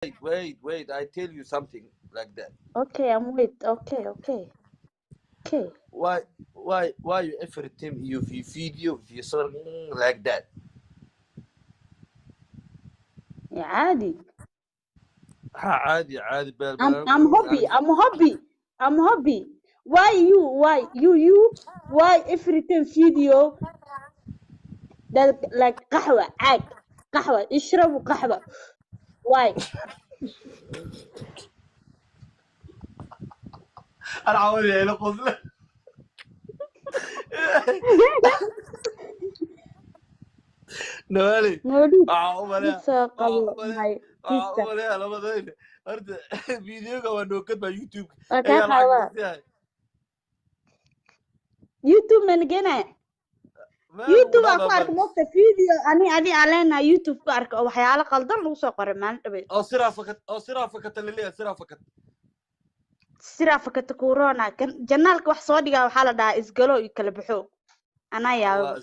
wait. I tell you something like that. Okay, I'm wait. Okay. Why you every time you video you sort like that? يا عادي. ها عادي I'm hobby. I'm hobby. Why why every time video that like قهوة عاد قهوة اشربوا قهوة why انا عاوز يعني قصله نوالي مولود عاوز لسه قبل my sister لما ضايل ارد فيديو كمان نوكد على يوتيوب هي الحاجه وكاكا بس يوتيوب من جنا ما يوتيوب ولا أكو أرك موقت فيديو أني علينا يوتيوب أرك أو حياة قلدر لو سوقر ما نتبه او سرا فقط اللي سرا فقط سرا فكت كورونا كان جنالك wax soo dhiga waxa la dhahaa isgalo iyo kala baxo ana yaabo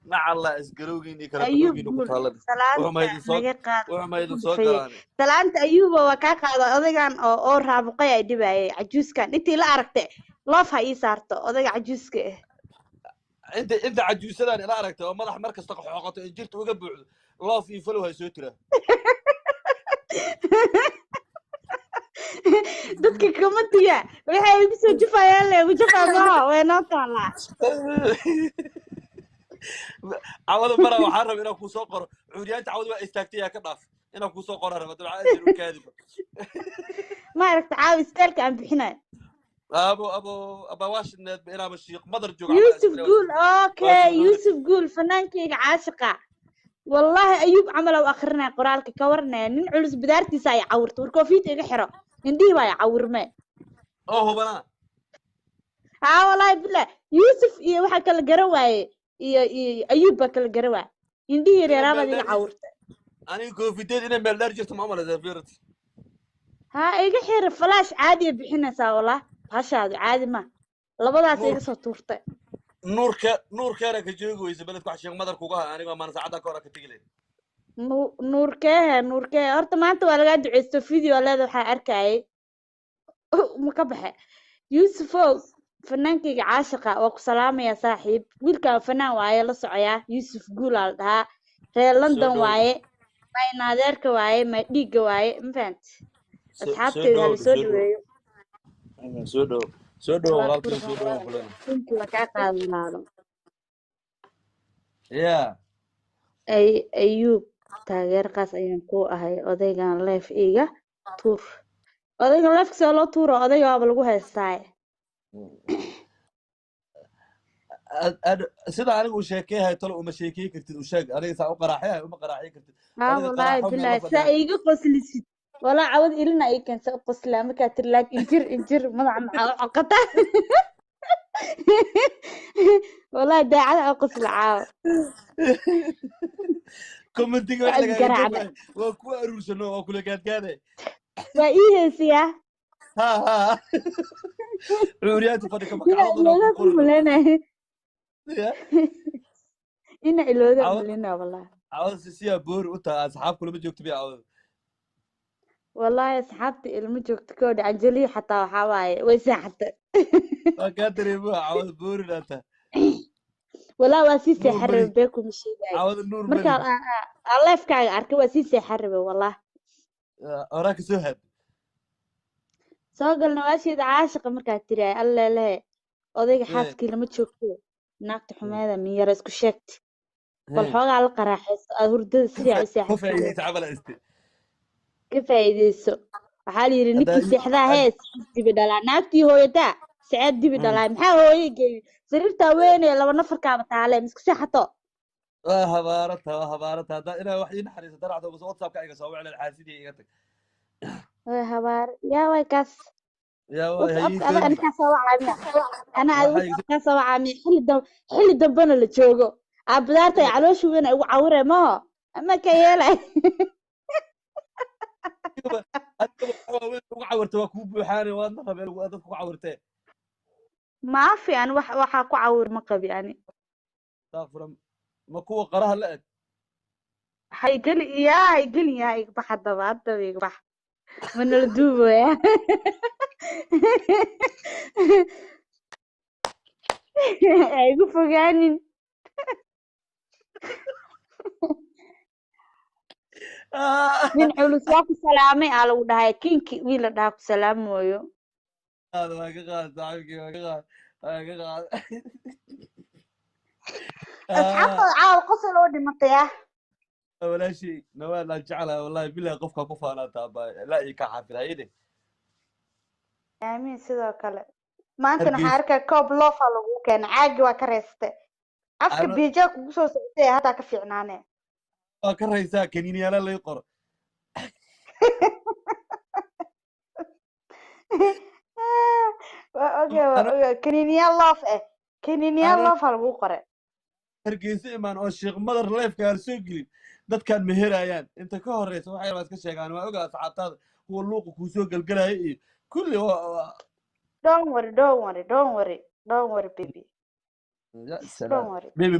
مع الله اسقلوقين كلا ayub بحوقين guul وكطالب salaanta naga qaad وما يدو ku سو dhufay قراني salaanta ayuba waa ka qaado odagan oo raabuqay ay dhibayay cajuuskan intii la aragtay loof ha ii saarto odaga cajuuska ah انت عجوسدان الى aragtay oo madax markas xoqoto injirta uga buuxdo loof iyo falow hay soo tira dadka kama tiya waxay igu soo jufayaan le jufaa maaha way noo taalaa عوض مرة وحرم إنه كوسو قر عريان عوض ما استكتيها كضاف إنه كوسو قر أنا بدل عايز كاذب ma aragta caawi isteelka aan bixinay أبو واش إن مشي مدر جوع يوسف قول اوكي يوسف قول فنانكيga caashiqa والله أيوب عمل وآخرنا قرالك كورنا ننعلس بدارتي ساي عورت وركوفيت إيجا حرا عندي باي عور ما هو بنا والله بالله يوسف إيه واحد كلا جرواي إيه أيوب كلا جرواي عندي يرابا دي عورت أنا كوفيتين إنا ملدار جت معاملة زفيرت إيجا حرا فلاش عادي بحنا سا والله هذا عادي ما لبضاس إيجا سطورته نور كارك جوجو إذا بلد كوحشي مدر كوجها أنا ما نساعدك كورك تقلي نور كاه أرت ما أنت ولا قاعد عيست فيديو ولا ذا حأركاي مكبحة يوسف فنانكيga caashiqa waa ku salaamaya saaxiib wiilka fanaan waaye la socaya Yusuf Guul al dhaha reer London waaye may naadeerka waaye may dhiiga waaye ma fahant asxaabteeda hal soo dhaweeyo soo dhaw walaalkii soo dhaw kulan inta la ka qaadanaado ayuub taageer qaas ayaan ku ahay odaygan leef iga tuur odaygan leefkiisa loo tuuro odaygaaba lagu heestaa sida anigu sheekeeyahay talo uma sheekey kartid u sheeg aniga saa u qaraaxay uma qaraaxay kartid wallahi billahi saa iga qoslisid wala cawad ilina ay kan saa qoslaa marka tirlaag injir madax maxaa xoqata wallahi daacada qosla caaw commentiga wax laga waa ku aruursano waa kula gaadgaaday waa ii heesiya عوريات فدك مقعدنا كلنا إن إلوذا ملنا والله عاوز سيا بور وأنت أصحاب كلهم جوكت بيا عاوز والله أصحابتي اللي مجوكت كود عجلي حتى وحواي ويساحت ما قادر يبغى عاوز بور أنت والله واسيسي حرب بيكم شيء عاوز النور مركا الله يفكر أركب واسيسي حرب والله وراك سهد soo galna waa shid caashiqa markaad tiraay alla lehe odayga xaaskii lama joogto naagta xumeeda miyara isku sheegti bal xoogaa la qaraaxayso aad hurdada sidaa u seexato ka faa'iideyso waxaa la yidhi ninkii seexdaa hees dibi dhalaa naagtii hooyadaa saceed dibi dhalaa maxaa hooye geeyi sariirtaa weynee laba nafarkaaba taale misku seexato habaarata haddaa inaa wax ii naxariiso daracdo bas whatsappka iga soo wicna xaasidii iga tag habaar yaa way kaas أنا كاسة وعامي حلي دبنا لتشوجو عبدارتي على شو وين وعورة ما أما كيالا وعورت وكوب وحاني وانا قبل وادك وعورتين ما في أنا وحاكو عور مقب يعني تغفر ما كوا قراها لقد هيقل يا يقبح الضباب ده يقبح mana la duubaya ay igu fogaanin nin culus waa ku salaamay aa lagu dhahay kinki wiil la dhaha ku salaamooyo هذا ما قال صاحبك ما قال asxaabtooda caawa qosol oo dhimatay ah ولا شيء نوال لا جعلها والله بالله قفك قفها لا تابا لا يكحف هيدي aamiin sidoo kale maantana waxaan هرجيس arkaa koob loofa lagu keenay caagi waa ka reestay afka انا biijaa kugu soo socotay haddaa ka fiicnaane كرهيسا كنيني لا لا يقر waa oge waa انا oge kaniiniyaal loof eh kaniiniyaal انا loofa lagu qoray هرجيس ايمان او شيخ مدر ليف كان سوقلي dad kan meherayaan inta ka horeysa waxay rabaan iska sheegaan waa ogaa saxaabtada kuwa luuqa ku soo galgalaya iyo kulli don't worry don't worry don't worry don't worry baby ya don't salaam worry baby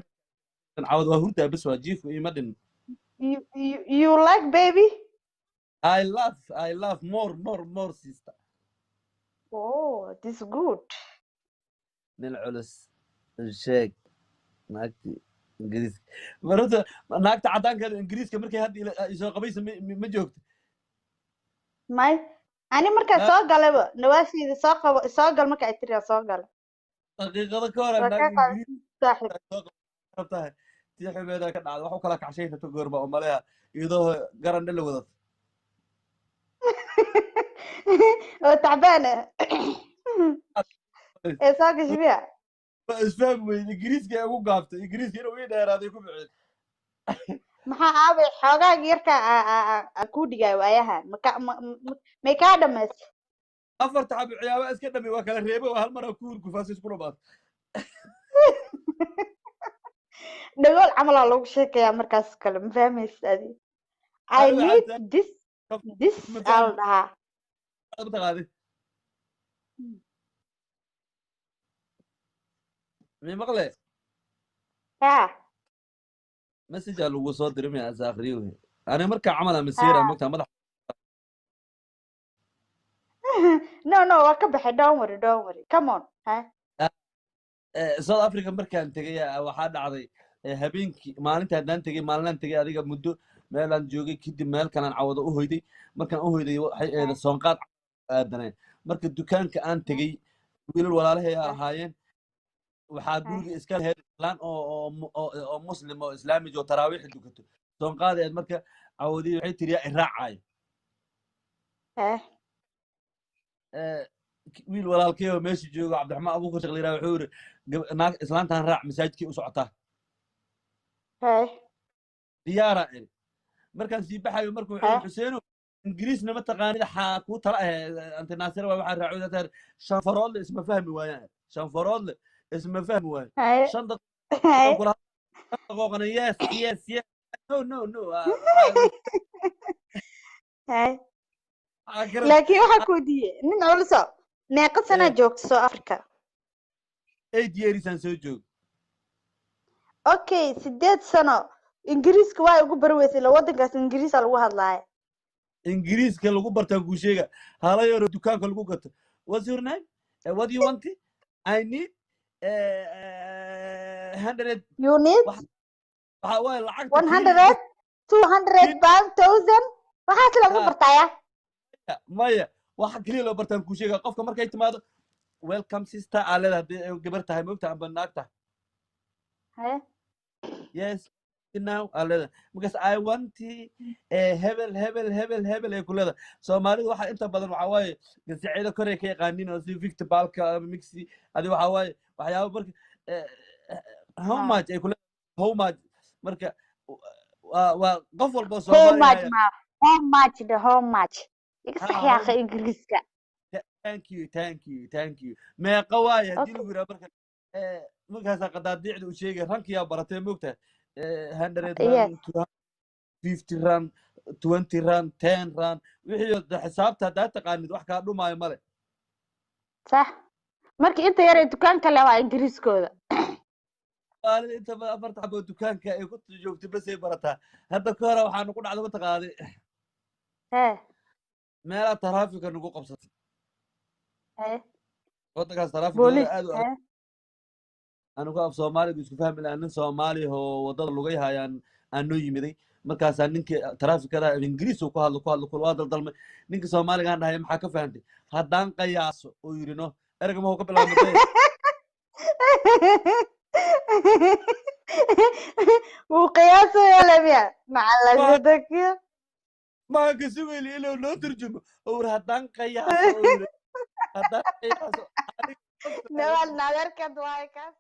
عاود waa hurdaa bas waa jiif iyo madin you like baby I love more sister oh this good nin culus sheeg naagti ingiriiska marada naagta cadaankeeda ingiriiska markay hadda soo qabaysa ma joogto may ani markaa soo galayba nawaashiida soo qabo soo gal marka ay tiri soo gala daqiiqada ka hor waa naag ka ingiriis saaxiib soo qabtahay tii xubeeda ka dhacda wax u kala kacshaysa ta goorba oo maleha iyadoo garan dhali wadato oo tacbaan ah ee soo gashay miya isfahmi weyde ingiriiska ay ugu gaaftay ingiriiska inuu ii dheeraaday ku bixin maxaa aabay xoogaaga yarka ku dhigay waayahan may kaa dhamaystay afarta xabo ciyaaba iska dhami waa kala reebo hal mar ku hurgufaas isku dhabaad dhagool camalaa lagu sheekayaa markaas kale ma fahmaysa adi I need this al dhahaa mataqaadi mi maqle ya message lagu soo diray mi as akhriyo ani marka camal masiira magta madax no waa ka baxay don't worry come on South Africa markaan tagay waxaa dhacday habeenkii maalinta haddaan tagay maalinaan tagay adiga muddo meelaan joogay kadib meel kalaan cawado u hoyday markaan u hoyday waxay eeda soonqaad aadaneen marka dukaanka aan tagay wiilal walaalahay ahaayeen waxaa guriga iska lahayd islaan oo muslim oo islaami oo taraawiix dukato soonqaadeed marka cawadii waxay tiri yaa iraacayo wiil walaalkay oo meesha joogo cabdiraxmaan abuukar shaqliraa wuxuu yiri naag islaantan raac masaajidkii u socotaa diyaara iri markaan sii baxayo markuu wuxuu xuseeno ingiriisna ma taqaanid xaa kuu tala anta naasir waxaa raacudataa shan faroodle isma fahmi waayaan shan faroodle isma fahmi waayo shan daqiiqo yes no laakiin waxaa ku weydiiyey nin culuso meeqa sanaa joogta South Africa 8 years aan soo joog okay 8 sano ingiriiska waa ugu bari weysay la wadankaas ingiriisa lagu hadlaayo ingiriiska lagu bartaan ku sheega hala yaro dukaanka lagu gato what's your name what do you want I need 100 you need waxa way lacag 100 200 pound 1000 waxaas lagu bartaya maya waxa kaliya loo bartaan ku sheega qofka markay timaado welcome sister aalada hadii gabar tahay moogta amba naagta yes now aalada because I want hebel ay kulada Soomaalidu waxa inta badan waxa waaye gasaciida kore ka yaqaanin oo si Victor Balka mixi adi waxa waaye waxyaabo marka how much ay kulada how much marka waa qof walba Soomaali how much صحيح ingiriiska thank you meeqa waaye hadii lagu yiraahdo marka markaas qadaadiicda u sheegay rankiya baratay moogta 100 rand 50 rand 20 rand 10 rand wixii xisaabta hadaa taqaanid wax ka dhumaayo male صح markii inta yar ee dukaanka leh waa ingiriiskooda inta afarta xabo dukaanka ay ku joogtay bas ay barataa hadda ka hor waxaan ku dhacday ma taqaanay meelaha taraafika nagu qabsatay haye waddankaas taraafikooda booliis aad u haye anigu af soomaaligu isku fahmi lahaa nin soomaali oo waddada lugay hayaan aan noo yimiday markaasaa ninkii taraafikada ingiriis uu ku hadlo waa daldalmay ninkii soomaaligaan dhahay maxaa ka fahantay haddaan qayaaso uu yidhi no erga mahuu ka bilaabmatay wuu qiyaasaya lamiya macalagadakiya maa ka sugayli inuu noo turjumo uu yidhi haddaan qayaaso uu yidhi haddaan qayaaso nawal nadarkad waay kaas